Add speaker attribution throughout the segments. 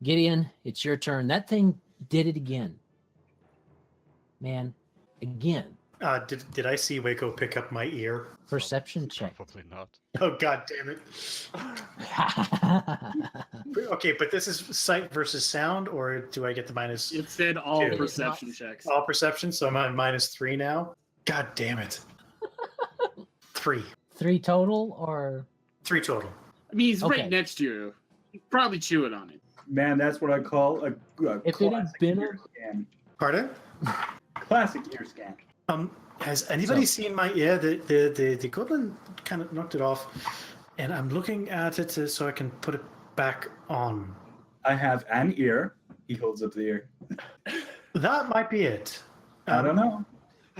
Speaker 1: Gideon, it's your turn. That thing did it again. Man, again.
Speaker 2: Did I see Wayko pick up my ear?
Speaker 1: Perception check.
Speaker 3: Probably not.
Speaker 2: Oh, God damn it. Okay, but this is sight versus sound, or do I get the minus?
Speaker 4: It said all
Speaker 2: Two.
Speaker 4: perception checks.
Speaker 2: All perception, so I'm on -3 now. God damn it. 3.
Speaker 1: 3 total, or
Speaker 2: 3 total.
Speaker 4: I mean, he's
Speaker 1: Okay.
Speaker 4: right next to you. He's probably chewing on it.
Speaker 5: Man, that's what I call a
Speaker 1: if it had
Speaker 5: classic
Speaker 1: been
Speaker 5: ear scan.
Speaker 2: Pardon?
Speaker 5: Classic ear scan.
Speaker 2: Has anybody seen my ear? The goblin kind of knocked it off, and I'm looking at it so I can put it back on.
Speaker 5: I have an ear. He holds up the ear.
Speaker 2: That might be it.
Speaker 5: I don't know.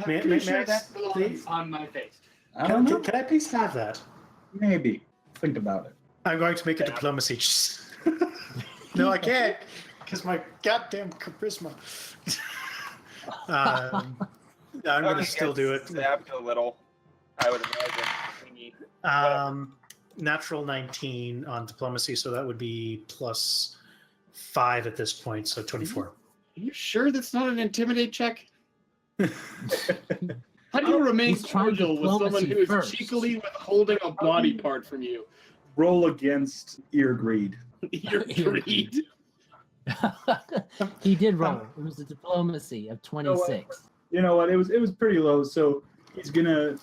Speaker 2: May I
Speaker 4: that belongs
Speaker 2: please?
Speaker 4: on my face.
Speaker 5: I don't know.
Speaker 2: Can I please have that?
Speaker 5: Maybe. Think about it.
Speaker 2: I'm going to make a diplomacy. No, I can't, because my goddamn charisma. I'm going to still do it.
Speaker 6: Stabbed a little, I would imagine.
Speaker 2: Natural 19 on diplomacy, so that would be +5 at this point, so 24.
Speaker 4: Are you sure that's not an intimidate check? How do you remain
Speaker 1: he's trying
Speaker 4: cordial with someone
Speaker 1: diplomacy
Speaker 4: who is
Speaker 1: first.
Speaker 4: cheekily withholding a body part from you?
Speaker 5: Roll against ear greed.
Speaker 4: You're greed.
Speaker 1: he did roll. It was a diplomacy of 26.
Speaker 5: You know what? It was pretty low, so he's gonna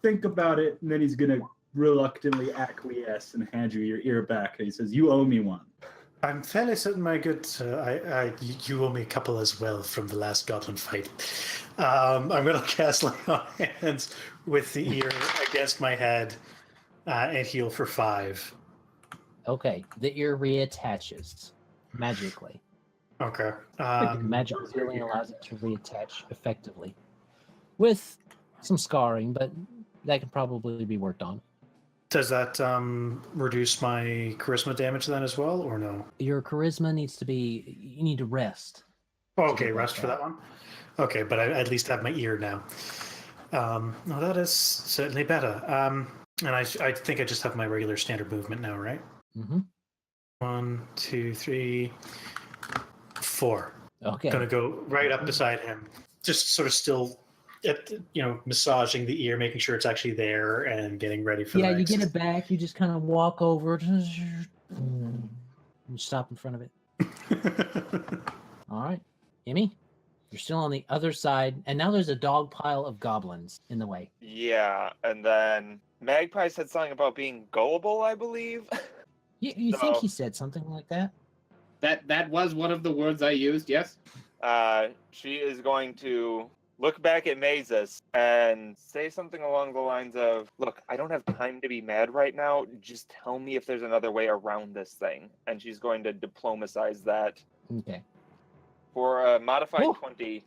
Speaker 5: think about it, and then he's gonna reluctantly acquiesce and hand you your ear back. And he says, "You owe me one."
Speaker 2: I'm fairly certain, my good, you owe me a couple as well from the last goblin fight. I'm going to cast Lay on Hands with the ear against my head and heal for 5.
Speaker 1: Okay, the ear reattaches magically.
Speaker 2: Okay.
Speaker 1: Magic healing allows it to reattach effectively, with some scarring, but that can probably be worked on.
Speaker 2: Does that reduce my charisma damage then as well, or no?
Speaker 1: Your charisma needs to be. You need to rest.
Speaker 2: Okay, rest for that one. Okay, but I at least have my ear now. No, that is certainly better. And I think I just have my regular standard movement now, right?
Speaker 1: Mm-hmm.
Speaker 2: 1, 2, 3, 4.
Speaker 1: Okay.
Speaker 2: Gonna go right up beside him, just sort of still, massaging the ear, making sure it's actually there, and getting ready for.
Speaker 1: Yeah,
Speaker 2: the
Speaker 1: you get it back. You just kind of walk over and stop in front of it. All right, Emmy, you're still on the other side, and now there's a dog pile of goblins in the way.
Speaker 6: Yeah, and then Magpie said something about being gullible, I believe.
Speaker 1: You think he said something like that?
Speaker 4: That was one of the words I used, yes?
Speaker 6: She is going to look back at Mazus and say something along the lines of, "Look, I don't have time to be mad right now. Just tell me if there's another way around this thing." And she's going to diplomatize that.
Speaker 1: Okay.
Speaker 6: For a modified 20.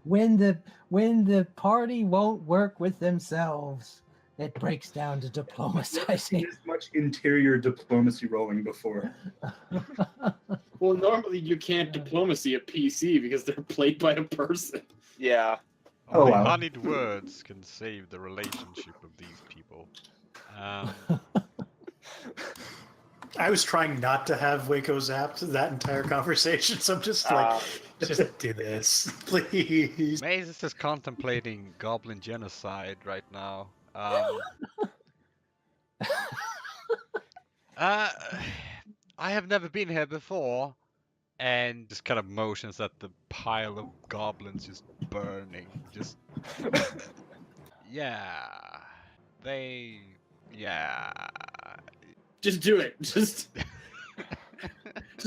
Speaker 1: When the party won't work with themselves, it breaks down to diplomatizing.
Speaker 5: There's much interior diplomacy rolling before.
Speaker 4: Well, normally you can't diplomacy a PC because they're played by a person.
Speaker 6: Yeah.
Speaker 5: Oh,
Speaker 3: Only
Speaker 5: wow.
Speaker 3: honeyed words can save the relationship of these people.
Speaker 2: I was trying not to have Wayko zapped that entire conversation, so I'm just just do this, please.
Speaker 3: Mazus is contemplating goblin genocide right now. I have never been here before, and just kind of motions at the pile of goblins just burning. Just
Speaker 4: Just do it. Just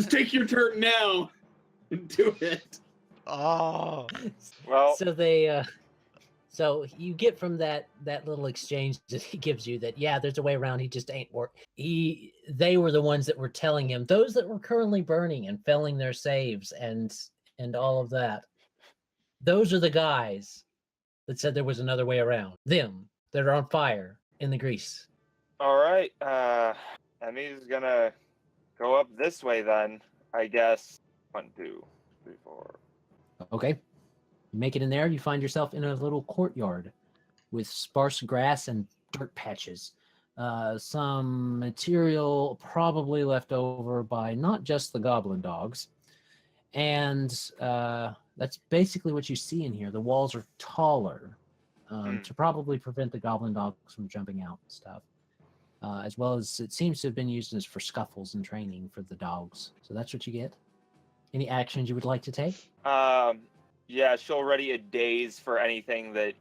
Speaker 4: take your turn now and do it.
Speaker 3: Oh.
Speaker 6: Well,
Speaker 1: So they so you get from that little exchange that he gives you that there's a way around, he just ain't work. They were the ones that were telling him, those that were currently burning and failing their saves and all of that. Those are the guys that said there was another way around. Them that are on fire in the grease.
Speaker 6: all right. Emmy's gonna go up this way then, I guess. 1, 2, 3, 4.
Speaker 1: Okay. You make it in there, you find yourself in a little courtyard with sparse grass and dirt patches. some material probably left over by not just the goblin dogs. And that's basically what you see in here. The walls are taller to probably prevent the goblin dogs from jumping out and stuff. As well as it seems to have been used as for scuffles and training for the dogs. So that's what you get. Any actions you would like to take?
Speaker 6: Yeah, she'll ready a daze for anything that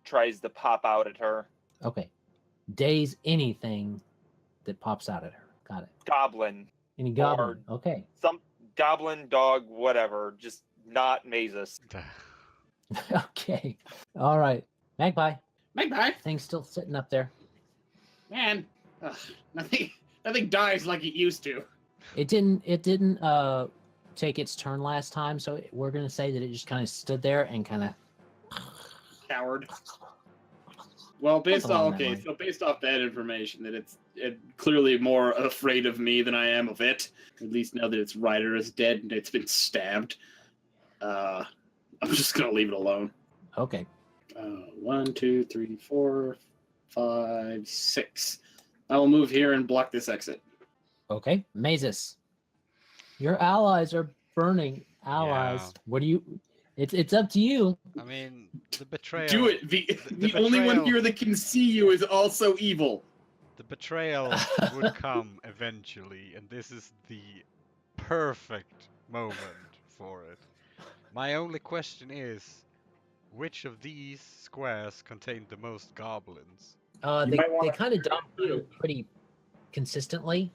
Speaker 6: tries to pop out at her.
Speaker 1: Okay. Daze anything that pops out at her. Got it.
Speaker 6: Goblin.
Speaker 1: Any goblin? Okay.
Speaker 6: Some goblin, dog, whatever. Just not Mazus.
Speaker 1: Okay. All right. Magpie.
Speaker 4: Magpie,
Speaker 1: Thing's still sitting up there.
Speaker 4: man, nothing dies like it used to.
Speaker 1: It didn't take its turn last time, so we're gonna say that it just kind of stood there and kind of
Speaker 4: Coward. Well, based
Speaker 1: Something along
Speaker 4: off
Speaker 1: that line.
Speaker 4: based off that information, that it's clearly more afraid of me than I am of it. At least now that its rider is dead and it's been stabbed, I'm just gonna leave it alone.
Speaker 1: Okay.
Speaker 4: 1, 2, 3, 4, 5, 6. I will move here and block this exit.
Speaker 1: Okay. Mazus. Your allies are burning. Allies.
Speaker 3: Yeah.
Speaker 1: What do you it's up to you.
Speaker 3: I mean, the betrayal.
Speaker 4: Do it. The
Speaker 3: the
Speaker 4: only one
Speaker 3: betrayal-
Speaker 4: here that can see you is also evil.
Speaker 3: The betrayal would come eventually, and this is the perfect moment for it. My only question is, which of these squares contain the most goblins?
Speaker 1: They
Speaker 5: might wanna
Speaker 1: kind of
Speaker 5: figure
Speaker 1: dump you pretty consistently.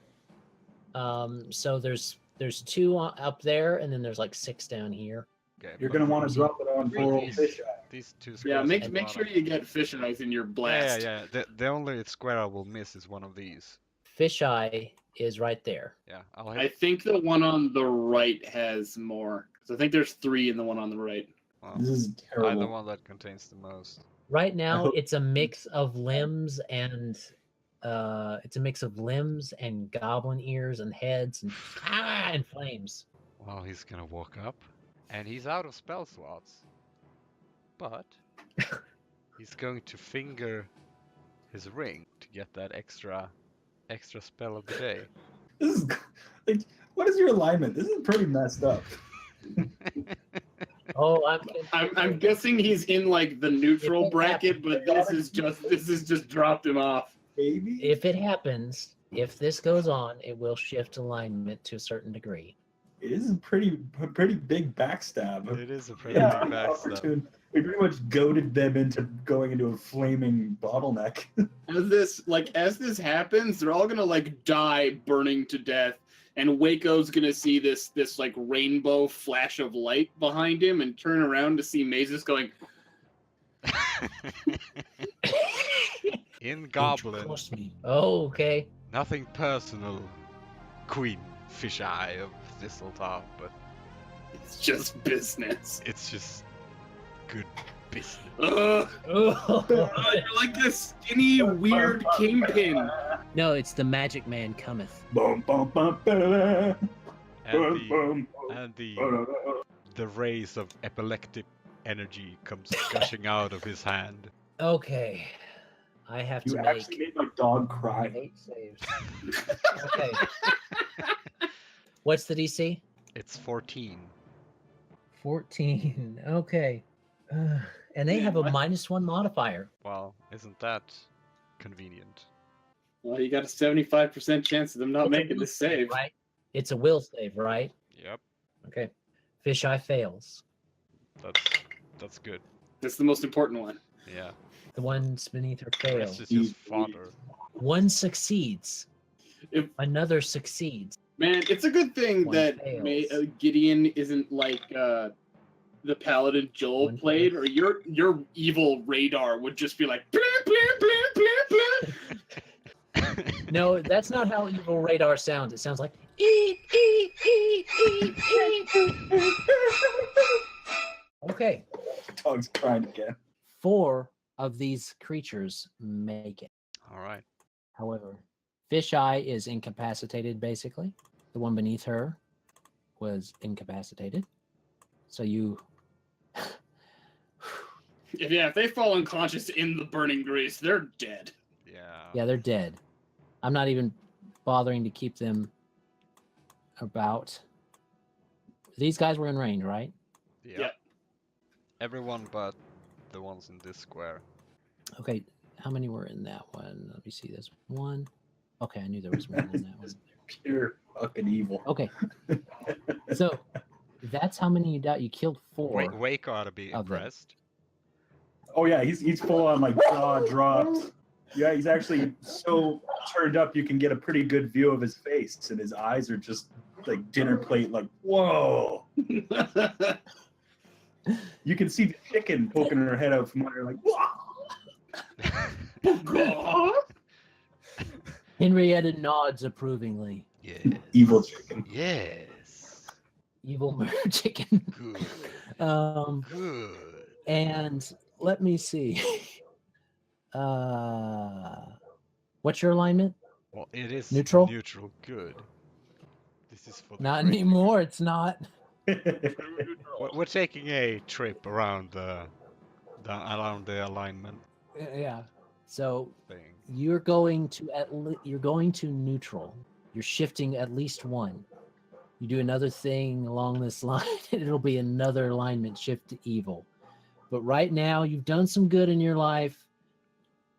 Speaker 1: So there's 2 up there, and then there's like 6 down here.
Speaker 3: Okay,
Speaker 5: You're
Speaker 3: but
Speaker 5: going to want to drop it on poor old
Speaker 3: these-
Speaker 5: Fisheye.
Speaker 3: These 2
Speaker 4: Yeah,
Speaker 3: squares.
Speaker 4: make
Speaker 3: at the
Speaker 4: sure
Speaker 3: bottom.
Speaker 4: you get fish eyes in your blast.
Speaker 3: Yeah. The only square I will miss is one of these.
Speaker 1: Fisheye is right there.
Speaker 3: Yeah, I'll
Speaker 4: I
Speaker 3: hit.
Speaker 4: think the one on the right has more. So I think there's 3 in the one on the right.
Speaker 3: Well,
Speaker 5: This is
Speaker 3: I'm the
Speaker 5: terrible.
Speaker 3: one that contains the most.
Speaker 1: Right now,
Speaker 5: hope-
Speaker 1: it's a mix of limbs and goblin ears and heads and flames.
Speaker 3: Well, he's gonna walk up, and he's out of spell slots. But he's going to finger his ring to get that extra spell of the day.
Speaker 5: This is like, what is your alignment? This is pretty messed up.
Speaker 1: Oh,
Speaker 4: I'm guessing he's in like the neutral bracket, but this is just dropped him off.
Speaker 5: Baby.
Speaker 1: If it happens, if this goes on, it will shift alignment to a certain degree.
Speaker 5: It is a pretty big backstab.
Speaker 3: It is a pretty
Speaker 5: Yeah,
Speaker 3: big backstab.
Speaker 5: opportune. We pretty much goaded them into going into a flaming bottleneck.
Speaker 4: As this happens, they're all gonna like die burning to death, and Wayko's gonna see this like rainbow flash of light behind him and turn around to see Mazus going,
Speaker 3: In
Speaker 1: Don't you
Speaker 3: Goblin,
Speaker 1: cross me. Oh, okay.
Speaker 3: nothing personal, Queen Fisheye of Thistletop, but
Speaker 4: it's just business.
Speaker 3: it's just good business.
Speaker 4: Ugh,
Speaker 1: Oh.
Speaker 4: you're like this skinny, weird kingpin.
Speaker 1: No, it's the magic man cometh.
Speaker 5: Boom, boom, boom, boom,
Speaker 3: And
Speaker 5: boom,
Speaker 3: the rays of epileptic energy comes gushing out of his hand.
Speaker 1: Okay. I have
Speaker 5: You
Speaker 1: to
Speaker 5: actually
Speaker 1: make
Speaker 5: made my dog cry.
Speaker 1: 8 saves. Okay. What's the DC?
Speaker 3: It's 14.
Speaker 1: 14. Okay. And they have a -1 modifier.
Speaker 3: Well, isn't that convenient?
Speaker 4: Well, you got a 75% chance of them not
Speaker 1: It's a
Speaker 4: making
Speaker 1: will
Speaker 4: this save.
Speaker 1: right? It's a will save, right?
Speaker 3: Yep,
Speaker 1: Okay. Fisheye fails.
Speaker 3: that's good.
Speaker 4: That's the most important one.
Speaker 3: Yeah,
Speaker 1: The ones beneath her
Speaker 3: the
Speaker 1: fail.
Speaker 3: rest is just fodder.
Speaker 1: One succeeds.
Speaker 4: If-
Speaker 1: Another succeeds.
Speaker 4: Man, it's a good thing
Speaker 1: One
Speaker 4: that
Speaker 1: fails.
Speaker 4: Gideon isn't like the Paladin Joel
Speaker 1: One
Speaker 4: played, or your evil radar would just be like, "Bleep, bleep, bleep, bleep, bleep."
Speaker 1: No, that's not how evil radar sounds. It sounds like eep, eep, eep, eep, eep. Okay.
Speaker 5: Dog's crying again.
Speaker 1: 4 of these creatures make it.
Speaker 3: All right.
Speaker 1: However, Fisheye is incapacitated, basically. The one beneath her was incapacitated. So you...
Speaker 4: If they fall unconscious in the burning grease, they're dead.
Speaker 1: Yeah, they're dead. I'm not even bothering to keep them about. These guys were in range, right?
Speaker 3: Yeah. Everyone but the ones in this square.
Speaker 1: Okay, how many were in that one? Let me see this. One. Okay, I knew there was one in that one.
Speaker 5: Pure fucking evil.
Speaker 1: Okay. So that's how many you died. You killed 4.
Speaker 3: Wayko ought to be
Speaker 1: of them.
Speaker 3: impressed.
Speaker 5: Oh yeah, he's full on like jaw dropped. Yeah, he's actually so turned up you can get a pretty good view of his face, and his eyes are just like dinner plate. Like whoa! You can see the chicken poking her head out from under, like whoa!
Speaker 1: Henrietta nods approvingly.
Speaker 3: Yes.
Speaker 5: Evil chicken.
Speaker 3: Yes.
Speaker 1: Evil murder chicken.
Speaker 3: Good. Good.
Speaker 1: And let me see. What's your alignment?
Speaker 3: Well, it is
Speaker 1: Neutral?
Speaker 3: Neutral. Good. This is for the
Speaker 1: Not
Speaker 3: great-
Speaker 1: anymore. It's not.
Speaker 3: We're taking a trip around the alignment
Speaker 1: Yeah. So
Speaker 3: thing.
Speaker 1: you're going to you're going to neutral. You're shifting at least 1. You do another thing along this line, and it'll be another alignment shift to evil. But right now, you've done some good in your life.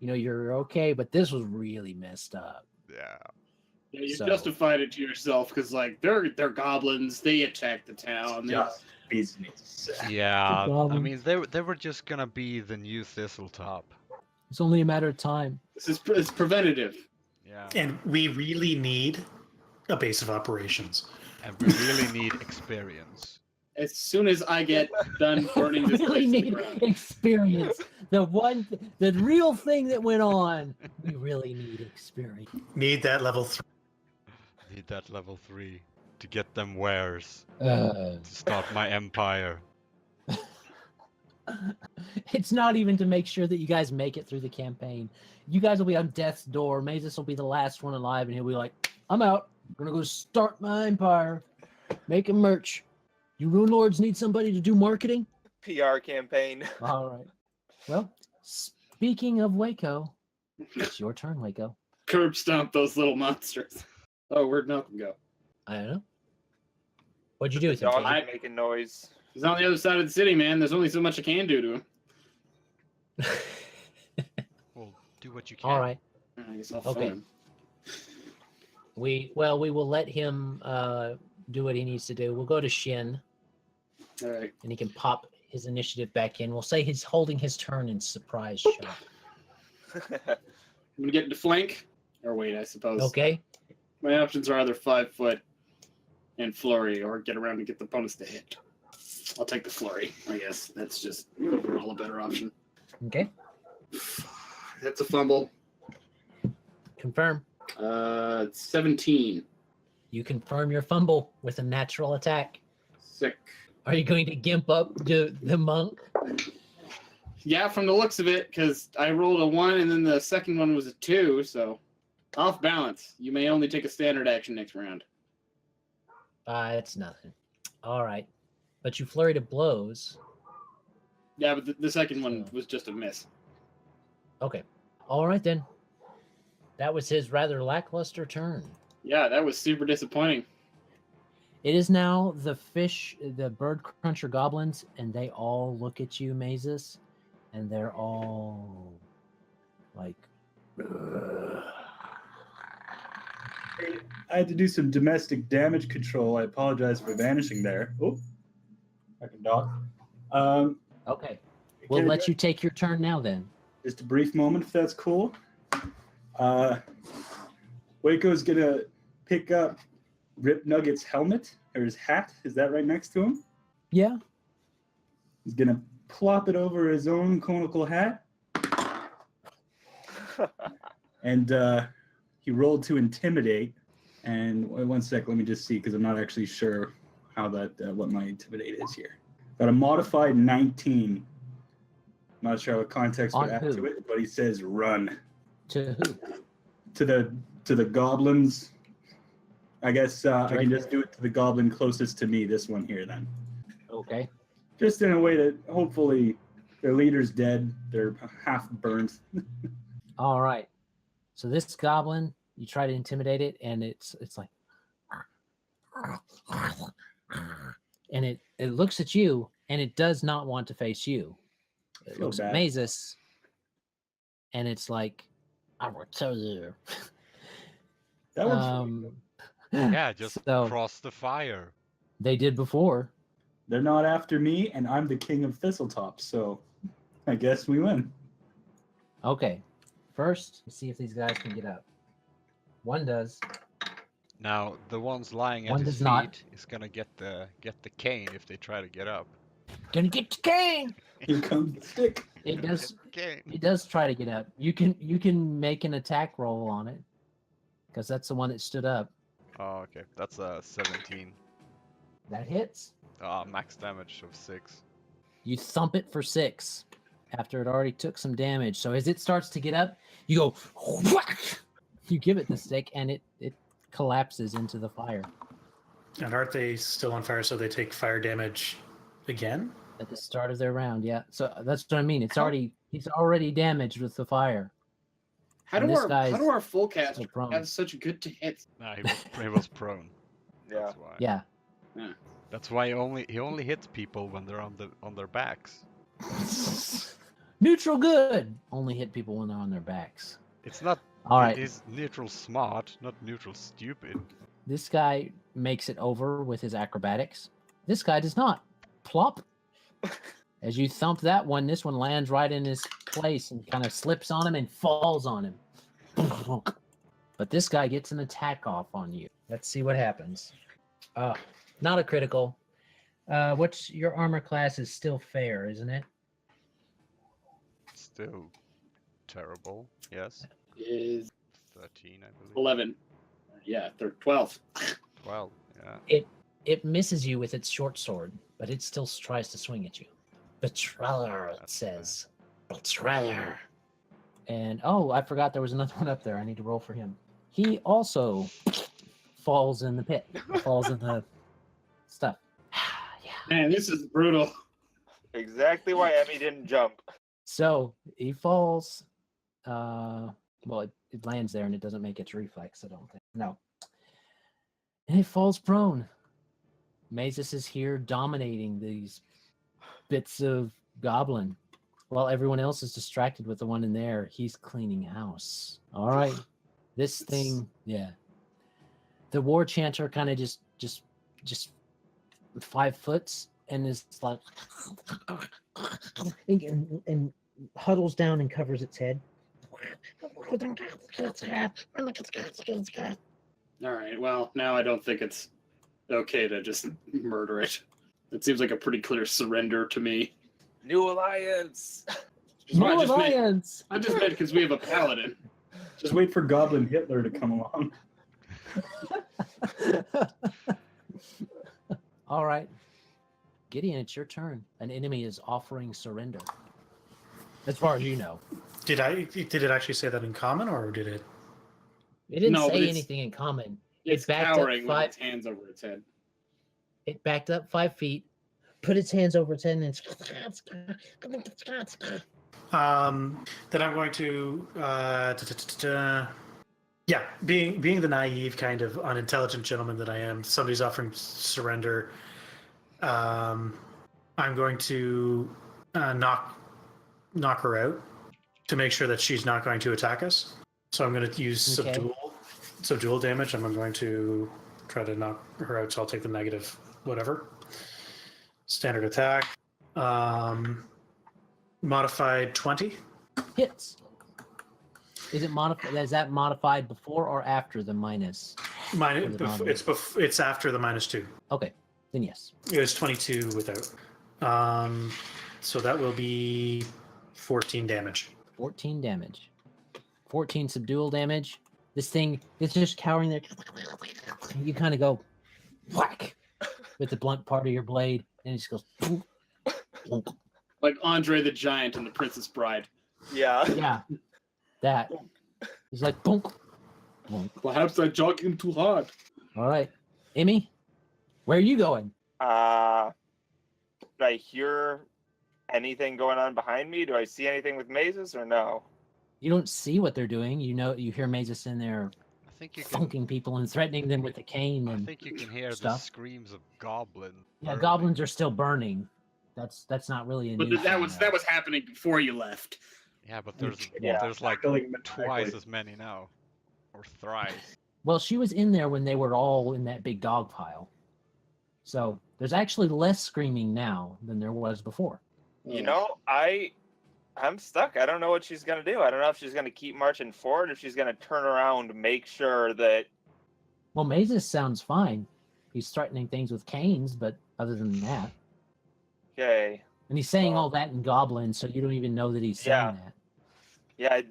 Speaker 1: You know, you're okay, but this was really messed up.
Speaker 3: Yeah.
Speaker 4: Yeah, you
Speaker 1: So-
Speaker 4: justified it to yourself because, like, they're goblins. They attack the town. They-
Speaker 5: Just business.
Speaker 3: Yeah. I
Speaker 1: problem.
Speaker 3: mean, they were just gonna be the new Thistletop.
Speaker 1: It's only a matter of time.
Speaker 4: This is it's preventative.
Speaker 3: Yeah.
Speaker 2: And we really need a base of operations.
Speaker 3: And we really need experience.
Speaker 4: As soon as I get done burning this
Speaker 1: really
Speaker 4: place to the
Speaker 1: need
Speaker 4: ground.
Speaker 1: experience. The real thing that went on. We really need experience.
Speaker 2: Need that level 3.
Speaker 3: Need that level 3 to get them wares
Speaker 1: Uh,
Speaker 3: to start my empire.
Speaker 1: it's not even to make sure that you guys make it through the campaign. You guys will be on death's door. Mazus will be the last one alive, and he'll be like, "I'm out. I'm gonna go start my empire, making merch. You Runelords need somebody to do marketing."
Speaker 6: PR campaign.
Speaker 1: All right. Well, speaking of Wayko, it's your turn, Wayko.
Speaker 4: Curb stomp those little monsters. Oh, where'd Malcolm go?
Speaker 1: I don't know. What'd you do with him?
Speaker 6: Dog
Speaker 1: Katie?
Speaker 6: making noise.
Speaker 4: He's on the other side of the city, man. There's only so much I can do to him.
Speaker 3: Well, do what you can.
Speaker 1: All right.
Speaker 4: I guess I'll
Speaker 1: Okay.
Speaker 4: phone him.
Speaker 1: We will let him do what he needs to do. We'll go to Shien,
Speaker 4: All right.
Speaker 1: and he can pop his initiative back in. We'll say he's holding his turn in surprise shot.
Speaker 4: I'm gonna get into flank. Or wait, I suppose.
Speaker 1: Okay.
Speaker 4: My options are either 5 foot and flurry, or get around and get the bonus to hit. I'll take the flurry. I guess that's just overall a better option.
Speaker 1: Okay.
Speaker 4: That's a fumble.
Speaker 1: Confirm.
Speaker 4: 17.
Speaker 1: You confirm your fumble with a natural attack.
Speaker 4: Sick.
Speaker 1: Are you going to gimp up the monk?
Speaker 4: Yeah, from the looks of it, because I rolled a 1 and then the second one was a 2, so off balance. You may only take a standard action next round.
Speaker 1: It's nothing. All right. But you flurried of blows.
Speaker 4: Yeah, but the second one was just a miss.
Speaker 1: Okay. All right, then. That was his rather lackluster turn.
Speaker 4: Yeah, that was super disappointing.
Speaker 1: It is now the bird cruncher goblins, and they all look at you, Mazus, and they're all like, "Ugh."
Speaker 5: I had to do some domestic damage control. I apologize for vanishing there. Oh, I can dog.
Speaker 1: Okay. We'll let you take your turn now then.
Speaker 5: Just a brief moment, if that's cool. Wayko's gonna pick up Rip Nugget's helmet or his hat. Is that right next to him?
Speaker 1: Yeah.
Speaker 5: He's gonna plop it over his own conical hat, and he rolled to intimidate. And one sec, let me just see because I'm not actually sure how that what my intimidate is here. Got a modified 19. Not sure what context would
Speaker 1: On
Speaker 5: add
Speaker 1: who?
Speaker 5: to it, but he says run
Speaker 1: To who?
Speaker 5: to the goblins. I guess I
Speaker 1: Right
Speaker 5: can
Speaker 1: there.
Speaker 5: just do it to the goblin closest to me. This one here, then.
Speaker 1: Okay.
Speaker 5: Just in a way that hopefully their leader's dead. They're half burnt.
Speaker 1: All right. So this goblin, you try to intimidate it, and it's like, and it looks at you, and it does not want to face you. It
Speaker 5: Feel
Speaker 1: looks at
Speaker 5: bad.
Speaker 1: Mazus, and it's like, I will tell you.
Speaker 5: That works for me.
Speaker 3: Yeah, just
Speaker 1: so
Speaker 3: cross the fire.
Speaker 1: they did before.
Speaker 5: They're not after me, and I'm the king of Thistletop, so I guess we win.
Speaker 1: Okay, first, let's see if these guys can get up. One does.
Speaker 3: Now the ones lying at
Speaker 1: One
Speaker 3: his
Speaker 1: does
Speaker 3: feet
Speaker 1: not.
Speaker 3: is gonna get the cane if they try to get up.
Speaker 1: Gonna get the cane.
Speaker 5: Here comes the stick.
Speaker 1: It does.
Speaker 3: Cane.
Speaker 1: It does try to get up. You can make an attack roll on it, because that's the one that stood up.
Speaker 3: Oh, okay. That's a 17.
Speaker 1: That hits.
Speaker 3: Max damage of 6.
Speaker 1: You thump it for 6 after it already took some damage. So as it starts to get up, you go whack. You give it the stick, and it collapses into the fire.
Speaker 2: And aren't they still on fire? So they take fire damage again.
Speaker 1: At the start of their round, yeah. So that's what I mean. He's already damaged with the fire.
Speaker 4: How
Speaker 1: And
Speaker 4: do
Speaker 1: this
Speaker 4: our
Speaker 1: guy's
Speaker 4: full cast
Speaker 1: still prone.
Speaker 4: have such good hits?
Speaker 3: Nah, he was prone.
Speaker 6: Yeah.
Speaker 3: That's why.
Speaker 1: Yeah.
Speaker 3: That's why he only hits people when they're on their backs.
Speaker 1: Neutral good. Only hit people when they're on their backs.
Speaker 3: It's not.
Speaker 1: All right.
Speaker 3: It is neutral smart, not neutral stupid.
Speaker 1: This guy makes it over with his acrobatics. This guy does not. Plop. As you thump that one, this one lands right in his place and kind of slips on him and falls on him. But this guy gets an attack off on you. Let's see what happens. Not a critical. What's your armor class is still fair, isn't it?
Speaker 3: Still terrible. Yes.
Speaker 4: Is
Speaker 3: 13, I believe.
Speaker 4: 11. Yeah, 12.
Speaker 3: 12. Yeah.
Speaker 1: It misses you with its short sword, but it still tries to swing at you. Betrayer, it
Speaker 3: That's
Speaker 1: says. Betrayer. And I forgot there was another one up there. I need to roll for him. He also falls in the pit. Falls in the stuff. Yeah.
Speaker 4: Man, this is brutal.
Speaker 6: Exactly why Emmy didn't jump.
Speaker 1: So he falls. Well, it lands there and it doesn't make its reflex, I don't think. No. And it falls prone. Mazus is here dominating these bits of goblin. While everyone else is distracted with the one in there, he's cleaning house. All right. This thing, yeah. The war chanter kind of just 5 foot and is like and huddles down and covers its head.
Speaker 4: All right, well, now I don't think it's okay to just murder it. It seems like a pretty clear surrender to me.
Speaker 6: New alliance.
Speaker 1: New
Speaker 4: I just meant
Speaker 1: alliance.
Speaker 4: because we have a paladin.
Speaker 5: Just wait for Goblin Hitler to come along.
Speaker 1: All right. Gideon, it's your turn. An enemy is offering surrender. As far as you know.
Speaker 2: Did it actually say that in common, or did it?
Speaker 1: It didn't
Speaker 4: No, but
Speaker 1: say
Speaker 4: it's-
Speaker 1: anything in common.
Speaker 4: It's
Speaker 1: backed up
Speaker 4: cowering with
Speaker 1: 5
Speaker 4: its hands over its head.
Speaker 1: It backed up 5 feet, put its hands over its head, and it's
Speaker 2: Then I'm going to yeah, being the naive kind of unintelligent gentleman that I am, somebody's offering surrender. I'm going to knock her out to make sure that she's not going to attack us. So I'm going to use
Speaker 1: Okay.
Speaker 2: subdual damage, and I'm going to try to knock her out. So I'll take the negative whatever. Standard attack. Modified 20.
Speaker 1: hits. Is it modified? Is that modified before or after the minus?
Speaker 2: It's after the -2.
Speaker 1: Okay, then yes.
Speaker 2: It was 22 without. So that will be 14 damage.
Speaker 1: 14 damage. 14 subdual damage. This thing is just cowering there. You kind of go whack with the blunt part of your blade, and it just goes. Boom, boom.
Speaker 4: Like Andre the Giant in The Princess Bride.
Speaker 6: Yeah.
Speaker 1: Yeah, that. It's like boom, boom.
Speaker 4: Perhaps I jog him too hard.
Speaker 1: All right, Emmy, where are you going?
Speaker 6: Do I hear anything going on behind me? Do I see anything with Mazus or no?
Speaker 1: You don't see what they're doing. You know, you hear Mazus in there
Speaker 3: I think you can.
Speaker 1: funking people and threatening them with the cane
Speaker 3: I
Speaker 1: and
Speaker 3: think you can hear the
Speaker 1: stuff.
Speaker 3: screams of goblins.
Speaker 1: Yeah,
Speaker 3: burning.
Speaker 1: goblins are still burning. That's not really a
Speaker 4: But
Speaker 1: new
Speaker 4: that
Speaker 1: thing,
Speaker 4: was
Speaker 1: though.
Speaker 4: happening before you left.
Speaker 3: Yeah, but there's
Speaker 1: Yeah.
Speaker 3: there's like
Speaker 5: Killing
Speaker 3: twice
Speaker 5: maniacally.
Speaker 3: as many now, or thrice.
Speaker 1: Well, she was in there when they were all in that big dog pile. So there's actually less screaming now than there was before.
Speaker 6: You know, I'm stuck. I don't know what she's gonna do. I don't know if she's gonna keep marching forward, if she's gonna turn around, make sure that.
Speaker 1: Well, Mazus sounds fine. He's threatening things with canes, but other than that,
Speaker 6: Okay.
Speaker 1: and he's saying
Speaker 6: Well-
Speaker 1: all that in Goblin, so you don't even know that he's saying that.
Speaker 6: Yeah, I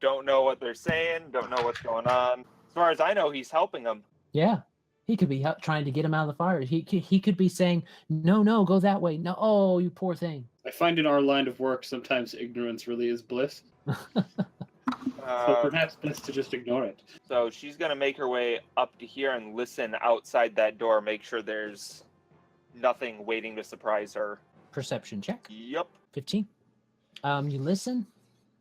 Speaker 6: don't know what they're saying. Don't know what's going on. As far as I know, he's helping them.
Speaker 1: Yeah, he could be trying to get him out of the fire. He could be saying, "No, go that way. No, oh, you poor thing."
Speaker 4: I find in our line of work sometimes ignorance really is bliss. So perhaps best to just ignore it.
Speaker 6: So she's gonna make her way up to here and listen outside that door. Make sure there's nothing waiting to surprise her.
Speaker 1: Perception check.
Speaker 6: Yep.
Speaker 1: 15. You listen.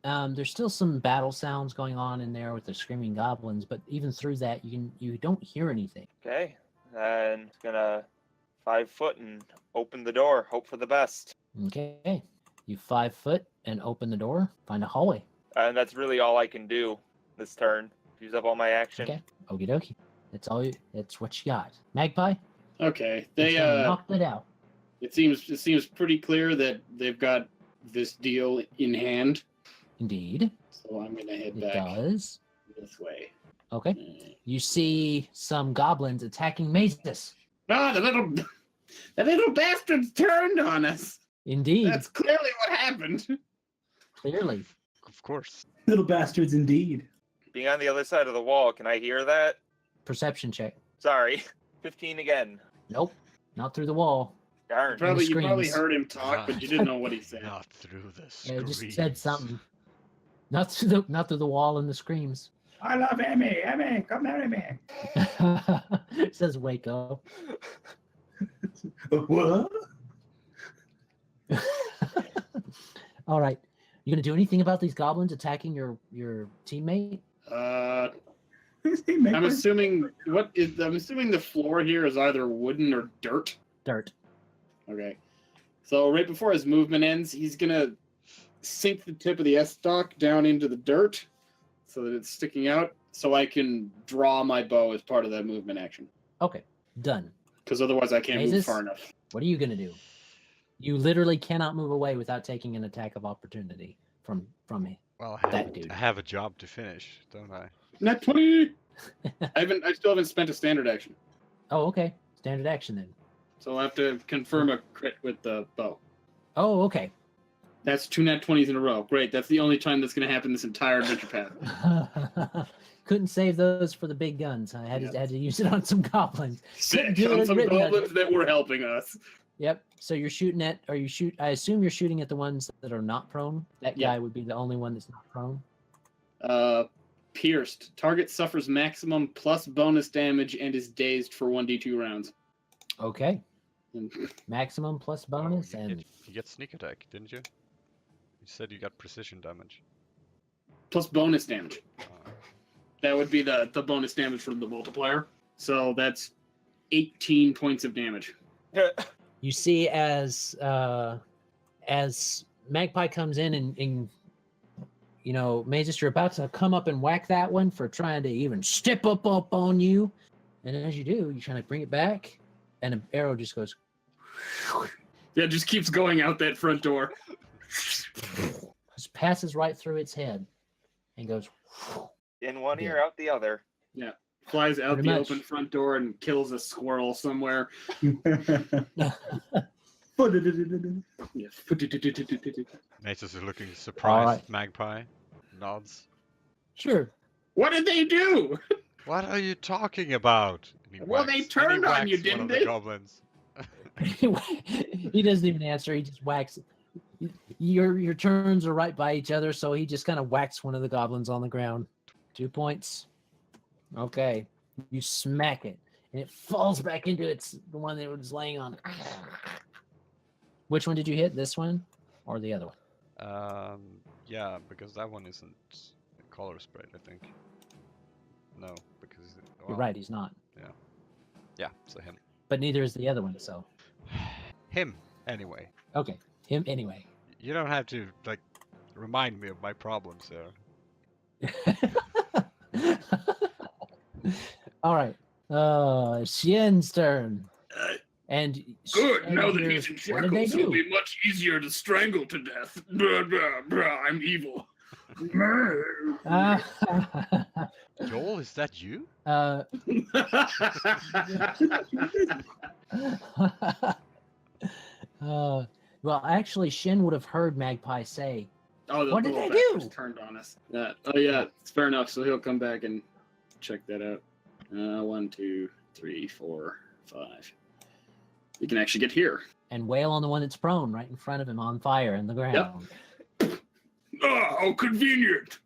Speaker 1: There's still some battle sounds going on in there with the screaming goblins, but even through that, you don't hear anything.
Speaker 6: Okay. And gonna 5 foot and open the door. Hope for the best.
Speaker 1: Okay. You 5 foot and open the door. Find a hallway.
Speaker 6: And that's really all I can do this turn. Use up all my action.
Speaker 1: Okay. Okie dokie. That's what you got. Magpie.
Speaker 4: Okay,
Speaker 1: you
Speaker 4: they
Speaker 1: knocked it out.
Speaker 4: it seems pretty clear that they've got this deal in hand.
Speaker 1: Indeed,
Speaker 4: So I'm gonna head
Speaker 1: it
Speaker 4: back
Speaker 1: does.
Speaker 4: this way.
Speaker 1: Okay. You see some goblins attacking Mazus.
Speaker 4: Ah, the little bastards turned on us.
Speaker 1: Indeed,
Speaker 4: That's clearly what happened.
Speaker 1: clearly.
Speaker 3: Of course.
Speaker 5: Little bastards indeed.
Speaker 6: Being on the other side of the wall, can I hear that?
Speaker 1: Perception check.
Speaker 6: Sorry. 15 again.
Speaker 1: Nope, not through the wall.
Speaker 6: Darn.
Speaker 4: You probably
Speaker 1: screams.
Speaker 4: heard him talk, but you didn't know what he said.
Speaker 3: Not through the
Speaker 1: Yeah, it
Speaker 3: screens.
Speaker 1: just said something. Not through the wall and the screams.
Speaker 5: I love Emmy. Emmy, come marry me.
Speaker 1: It says Wayko.
Speaker 5: What?
Speaker 1: All right. You gonna do anything about these goblins attacking your teammate?
Speaker 4: I'm assuming the floor here is either wooden or dirt.
Speaker 1: Dirt.
Speaker 4: Okay. So right before his movement ends, he's gonna sink the tip of the S-stock down into the dirt so that it's sticking out, so I can draw my bow as part of that movement action.
Speaker 1: Okay. Done.
Speaker 4: Because otherwise I can't move
Speaker 1: Mazus?
Speaker 4: far enough.
Speaker 1: What are you gonna do? You literally cannot move away without taking an attack of opportunity from me.
Speaker 3: Well,
Speaker 1: that dude.
Speaker 3: I have a job to finish, don't I?
Speaker 4: Nat 20! I still haven't spent a standard action.
Speaker 1: Oh, okay. Standard action then.
Speaker 4: So I'll have to confirm a crit with the bow.
Speaker 1: Oh, okay.
Speaker 4: That's 2 nat 20s in a row. Great. That's the only time that's going to happen this entire adventure path.
Speaker 1: Couldn't save those for the big guns. I had to use it on some goblins.
Speaker 4: Sick.
Speaker 1: Do it
Speaker 4: On some
Speaker 1: written on-
Speaker 4: goblins that were helping us.
Speaker 1: Yep. So you're shooting at, I assume you're shooting at the ones that are not prone. That
Speaker 4: Yeah.
Speaker 1: guy would be the only one that's not prone.
Speaker 4: Pierced. Target suffers maximum plus bonus damage and is dazed for 1d2 rounds.
Speaker 1: Okay.
Speaker 4: And
Speaker 1: Maximum plus
Speaker 3: Oh,
Speaker 1: bonus
Speaker 3: you get sneak attack, didn't you? You said you got precision damage.
Speaker 4: plus bonus damage.
Speaker 3: Uh,
Speaker 4: That would be the bonus damage from the multiplier. So that's 18 points of damage.
Speaker 1: you see as Magpie comes in and Mazus, you're about to come up and whack that one for trying to even step up on you. And as you do, you try to bring it back, and an arrow just goes.
Speaker 4: Yeah, it just keeps going out that front door.
Speaker 1: Just passes right through its head, and goes.
Speaker 6: In one
Speaker 1: Yeah.
Speaker 6: ear, out the other.
Speaker 4: Flies out
Speaker 1: Pretty
Speaker 4: the
Speaker 1: much.
Speaker 4: open front door and kills a squirrel somewhere. Yeah.
Speaker 3: Mazus is looking surprised.
Speaker 1: right.
Speaker 3: Magpie nods.
Speaker 1: Sure.
Speaker 4: What did they do?
Speaker 3: What are you talking about? And he
Speaker 4: Well, they
Speaker 3: whacks-
Speaker 4: turned
Speaker 3: and he
Speaker 4: on you,
Speaker 3: whacks one
Speaker 4: didn't
Speaker 3: of
Speaker 4: they?
Speaker 3: The goblins.
Speaker 1: He doesn't even answer. He just whacks. Your turns are right by each other, so he just kind of whacks one of the goblins on the ground. 2 points. Okay, you smack it, and it falls back into the one that it was laying on. Which one did you hit? This one or the other one?
Speaker 3: Yeah, because that one isn't color sprayed, I think. No, because
Speaker 1: You're
Speaker 3: well,
Speaker 1: right, he's not.
Speaker 3: Yeah, so him.
Speaker 1: But neither is the other one, so.
Speaker 3: Him, anyway.
Speaker 1: Okay, him anyway.
Speaker 3: You don't have to like remind me of my problems there.
Speaker 1: All right. Shien's turn. And
Speaker 4: Good.
Speaker 1: and
Speaker 4: Now that
Speaker 1: here's-
Speaker 4: he's in
Speaker 1: what did they
Speaker 4: shackles, it'll
Speaker 1: do?
Speaker 4: be much easier to strangle to death. Blah, blah, blah, I'm evil.
Speaker 3: Joel, is that you?
Speaker 1: Well, actually, Shin would have heard Magpie say,
Speaker 4: Oh, the
Speaker 1: What did they
Speaker 4: blowback
Speaker 1: do?
Speaker 4: was turned on us. Oh yeah, it's fair enough. So he'll come back and check that out. 1, 2, 3, 4, 5. You can actually get here.
Speaker 1: and wail on the one that's prone right in front of him on fire in the ground.
Speaker 4: Oh, how convenient!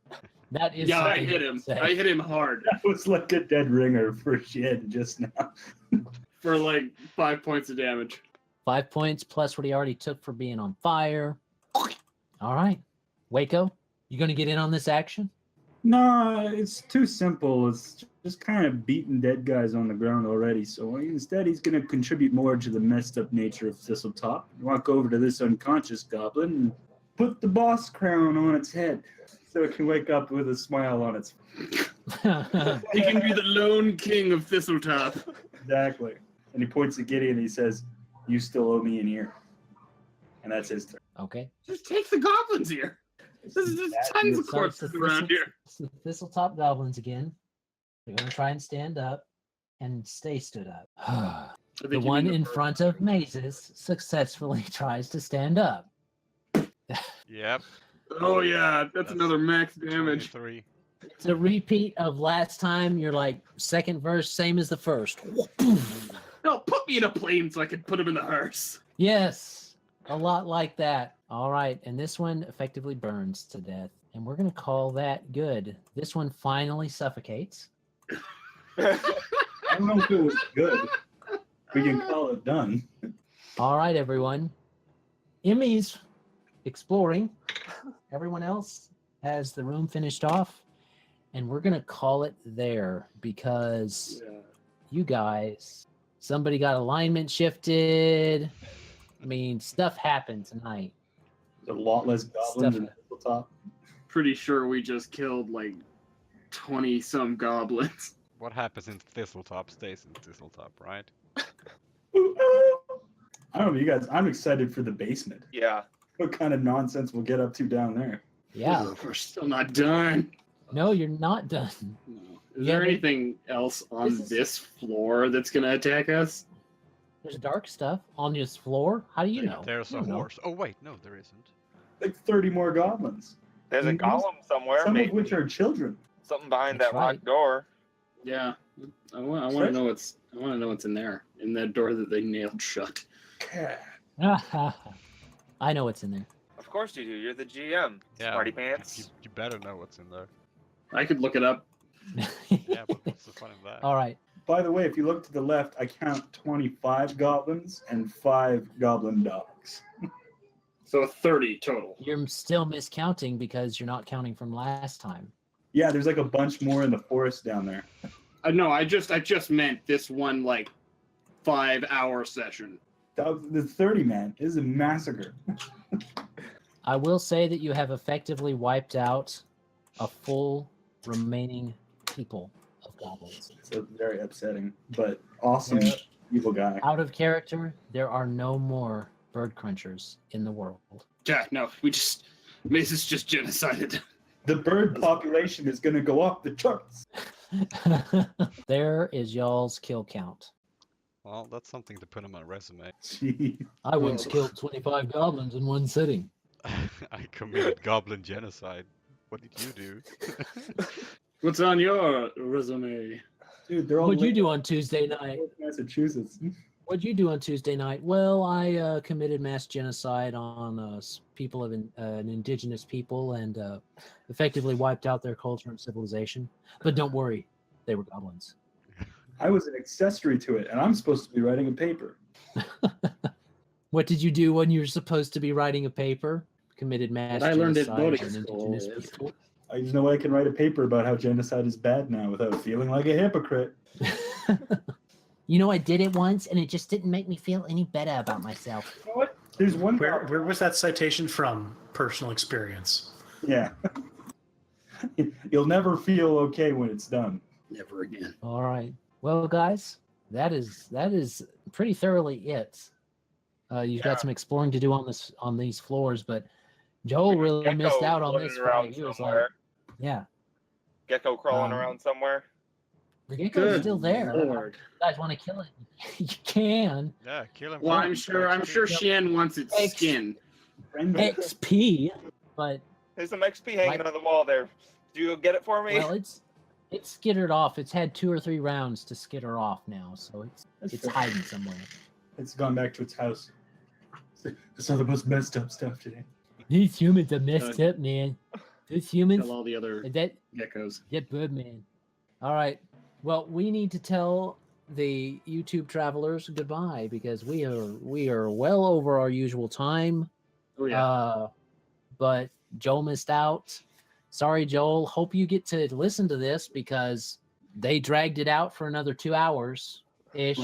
Speaker 1: That is
Speaker 4: Yeah, I
Speaker 1: something
Speaker 4: hit
Speaker 1: to
Speaker 4: him.
Speaker 1: say.
Speaker 4: I hit him hard
Speaker 5: That was like a dead ringer for Shien just now.
Speaker 4: for like 5 points of damage.
Speaker 1: 5 points plus what he already took for being on fire. All right. Wayko, you going to get in on this action?
Speaker 5: No, it's too simple. It's just kind of beating dead guys on the ground already. So instead, he's going to contribute more to the messed up nature of Thistletop. Walk over to this unconscious goblin and put the boss crown on its head so it can wake up with a smile on its face.
Speaker 4: He can be the lone king of Thistletop.
Speaker 5: Exactly. And he points at Gideon and he says, "You still owe me an ear." And that's his turn.
Speaker 1: Okay.
Speaker 4: Just take the goblins here. There's tons of
Speaker 1: So
Speaker 4: corpses
Speaker 1: it's the
Speaker 4: around here.
Speaker 1: It's the Thistletop goblins again. They're going to try and stand up and stay stood up.
Speaker 4: I
Speaker 1: The
Speaker 4: think you
Speaker 1: one
Speaker 4: mean
Speaker 1: in
Speaker 4: first
Speaker 1: front of Mazus successfully tries to stand up.
Speaker 3: Yep.
Speaker 4: Oh yeah, that's
Speaker 3: That's
Speaker 4: another max damage.
Speaker 3: 23.
Speaker 1: It's a repeat of last time. You're like, second verse, same as the first.
Speaker 4: No, put me in a plane so I can put him in the hearse.
Speaker 1: Yes, a lot like that. All right, and this one effectively burns to death. And we're going to call that good. This one finally suffocates.
Speaker 5: I don't know if it was good. We can call it done.
Speaker 1: All right, everyone. Emmy's exploring. Everyone else has the room finished off. And we're going to call it there because you guys, somebody got alignment shifted. I mean, stuff happened tonight.
Speaker 5: There's a lot less goblins in Thistletop.
Speaker 4: Pretty sure we just killed like 20 some goblins.
Speaker 3: What happens in Thistletop stays in Thistletop, right?
Speaker 5: I don't know, you guys. I'm excited for the basement.
Speaker 6: Yeah.
Speaker 5: What kind of nonsense we'll get up to down there?
Speaker 1: Yeah.
Speaker 4: We're still not done.
Speaker 1: No, you're not done.
Speaker 4: No. Is
Speaker 1: Yeah,
Speaker 4: there
Speaker 1: but-
Speaker 4: anything else on
Speaker 1: This is-
Speaker 4: this floor that's gonna attack us?
Speaker 1: There's dark stuff on this floor. How do you know?
Speaker 3: There's
Speaker 1: You
Speaker 3: a
Speaker 1: don't know.
Speaker 3: horse. Oh wait, no, there isn't.
Speaker 5: Like 30 more goblins.
Speaker 6: There's a
Speaker 5: Mhm.
Speaker 6: golem somewhere.
Speaker 5: Some
Speaker 6: Maybe
Speaker 5: of which are children.
Speaker 6: something behind
Speaker 1: That's
Speaker 6: that
Speaker 1: right.
Speaker 6: locked door.
Speaker 4: Yeah, I want to know what's. I want to know what's in there, in that door that they nailed shut.
Speaker 1: I know what's in there.
Speaker 6: Of course you do. You're the GM.
Speaker 3: Yeah.
Speaker 6: Smarty pants.
Speaker 3: You better know what's in there.
Speaker 4: I could look it up.
Speaker 3: Yeah, but what's the fun in that?
Speaker 1: All right.
Speaker 5: By the way, if you look to the left, I count 25 goblins and 5 goblin dogs.
Speaker 4: So 30 total.
Speaker 1: You're still miscounting because you're not counting from last time.
Speaker 5: Yeah, there's like a bunch more in the forest down there.
Speaker 4: No, I just meant this one like 5-hour session.
Speaker 5: The 30 man is a massacre.
Speaker 1: I will say that you have effectively wiped out a full remaining people of goblins.
Speaker 5: So very upsetting, but awesome
Speaker 1: Yeah.
Speaker 5: evil guy.
Speaker 1: Out of character, there are no more bird crunchers in the world.
Speaker 4: Yeah, no, Mazus just genocided.
Speaker 5: The bird population is going to go off the charts.
Speaker 1: There is y'all's kill count.
Speaker 3: Well, that's something to put on my resume.
Speaker 5: Gee.
Speaker 1: I once killed 25 goblins in one sitting.
Speaker 3: I committed goblin genocide. What did you do?
Speaker 4: What's on your resume?
Speaker 5: Dude, they're all
Speaker 1: What'd you
Speaker 5: living
Speaker 1: do on Tuesday night?
Speaker 5: in Massachusetts.
Speaker 1: What'd you do on Tuesday night? Well, I committed mass genocide on people of an indigenous people and effectively wiped out their culture and civilization. But don't worry, they were goblins.
Speaker 5: I was an accessory to it, and I'm supposed to be writing a paper.
Speaker 1: What did you do when you were supposed to be writing a paper? committed mass
Speaker 4: I learned at
Speaker 1: genocide
Speaker 4: boating
Speaker 1: on
Speaker 4: school
Speaker 1: indigenous
Speaker 4: is-
Speaker 1: people.
Speaker 5: I just know I can write a paper about how genocide is bad now without feeling like a hypocrite.
Speaker 1: You know, I did it once, and it just didn't make me feel any better about myself.
Speaker 5: You know what? There's one.
Speaker 2: Where was that citation from? Personal experience.
Speaker 5: Yeah. You'll never feel okay when it's done.
Speaker 4: Never again.
Speaker 1: All right. Well, guys, that is pretty thoroughly it. You've got some exploring to do on these floors, but Joel really
Speaker 6: Gecko
Speaker 1: missed out on
Speaker 6: floating
Speaker 1: this
Speaker 6: around
Speaker 1: fight. He was like,
Speaker 6: somewhere.
Speaker 1: yeah,
Speaker 6: Gecko crawling
Speaker 1: Um,
Speaker 6: around somewhere.
Speaker 1: the gecko's
Speaker 4: Good
Speaker 1: still there.
Speaker 4: Lord.
Speaker 1: You guys want to kill it? You can.
Speaker 3: Yeah, kill him.
Speaker 4: Well,
Speaker 3: first,
Speaker 4: I'm
Speaker 3: XP.
Speaker 4: sure Shien wants its
Speaker 1: X-
Speaker 4: skin.
Speaker 1: XP, but
Speaker 6: There's some XP hanging
Speaker 1: Like-
Speaker 6: on the wall there. Do you get it for me?
Speaker 1: well, it's skittered off. It's had 2 or 3 rounds to skitter off now, so it's hiding somewhere.
Speaker 5: It's gone back to its house. It's not the most messed up stuff today.
Speaker 1: These humans are messed up, man. These humans,
Speaker 4: Kill all the other
Speaker 1: that
Speaker 4: geckos.
Speaker 1: good, man. All right. Well, we need to tell the YouTube travelers goodbye because we are well over our usual time.
Speaker 4: Oh yeah.
Speaker 1: But Joel missed out. Sorry, Joel. Hope you get to listen to this because they dragged it out for another 2 hours ish.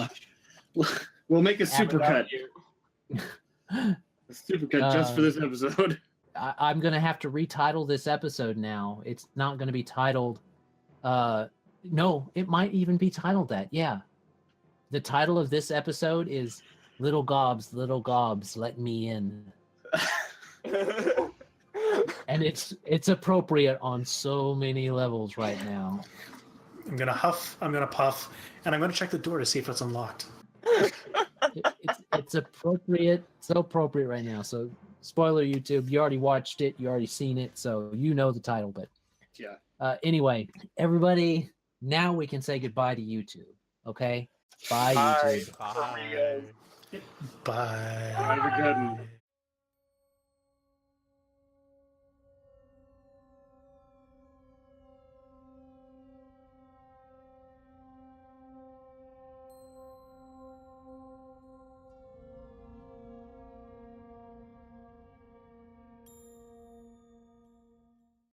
Speaker 4: We'll make a supercut.
Speaker 1: Avatar-
Speaker 4: A supercut just for this episode.
Speaker 1: I'm gonna have to retitle this episode now. It's not gonna be titled. No, it might even be titled that. Yeah, the title of this episode is "Little Gobs, Let Me In," and it's appropriate on so many levels right now.
Speaker 2: I'm gonna huff. I'm gonna puff, and I'm gonna check the door to see if it's unlocked.
Speaker 1: It's appropriate, so appropriate right now. So, spoiler, YouTube, you already watched it, you already seen it, so you know the title. But
Speaker 4: Yeah.
Speaker 1: Anyway, everybody, now we can say goodbye to YouTube. Okay, bye,
Speaker 6: Bye.
Speaker 1: YouTube.
Speaker 3: Bye.
Speaker 2: Bye.
Speaker 4: Have a good one.